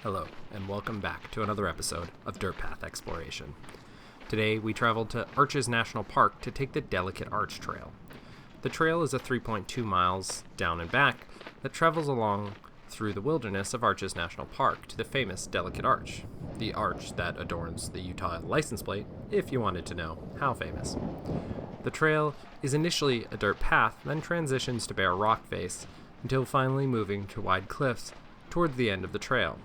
Hello, and welcome back to another episode of Dirt Path Exploration. Today, we traveled to Arches National Park to take the Delicate Arch Trail. The trail is a 3.2 miles down and back that travels along through the wilderness of Arches National Park to the famous Delicate Arch, the arch that adorns the Utah license plate, if you wanted to know how famous. The trail is initially a dirt path, then transitions to bare rock face, until finally moving to wide cliffs towards the end of the trail.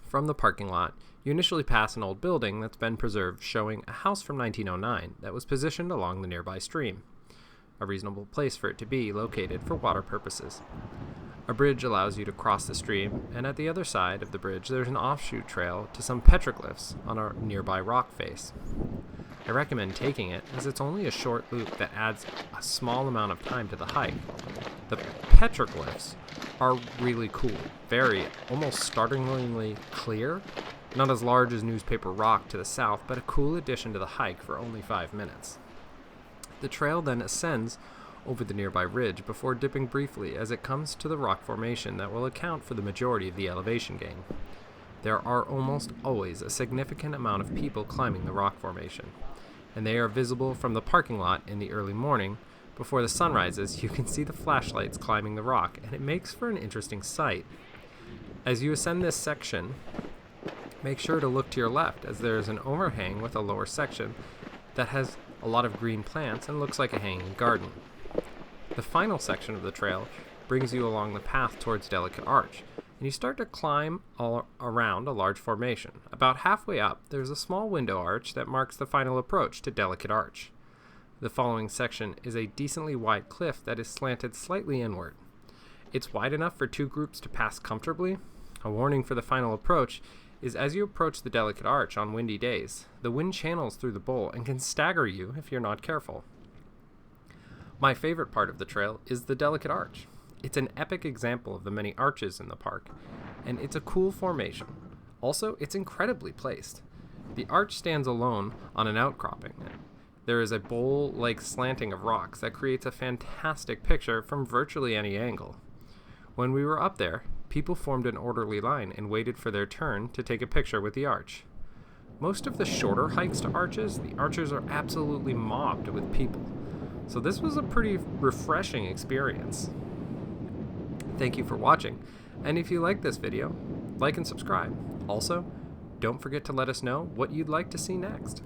From the parking lot, you initially pass an old building that's been preserved showing a house from 1909 that was positioned along the nearby stream, a reasonable place for it to be located for water purposes. A bridge allows you to cross the stream, and at the other side of the bridge there's an offshoot trail to some petroglyphs on a nearby rock face. I recommend taking it as it's only a short loop that adds a small amount of time to the hike. The petroglyphs are really cool, very, almost startlingly clear, not as large as Newspaper Rock to the south, but a cool addition to the hike for only 5 minutes. The trail then ascends over the nearby ridge before dipping briefly as it comes to the rock formation that will account for the majority of the elevation gain. There are almost always a significant amount of people climbing the rock formation, and they are visible from the parking lot in the early morning. Before the sun rises, you can see the flashlights climbing the rock, and it makes for an interesting sight. As you ascend this section, make sure to look to your left, as there is an overhang with a lower section that has a lot of green plants and looks like a hanging garden. The final section of the trail brings you along the path towards Delicate Arch, and you start to climb all around a large formation. About halfway up, there's a small window arch that marks the final approach to Delicate Arch. The following section is a decently wide cliff that is slanted slightly inward. It's wide enough for 2 groups to pass comfortably. A warning for the final approach is as you approach the Delicate Arch on windy days, the wind channels through the bowl and can stagger you if you're not careful. My favorite part of the trail is the Delicate Arch. It's an epic example of the many arches in the park, and it's a cool formation. Also, it's incredibly placed. The arch stands alone on an outcropping. There is a bowl-like slanting of rocks that creates a fantastic picture from virtually any angle. When we were up there, people formed an orderly line and waited for their turn to take a picture with the arch. Most of the shorter hikes to arches, the arches are absolutely mobbed with people. So this was a pretty refreshing experience. Thank you for watching, and if you like this video, like and subscribe. Also, don't forget to let us know what you'd like to see next.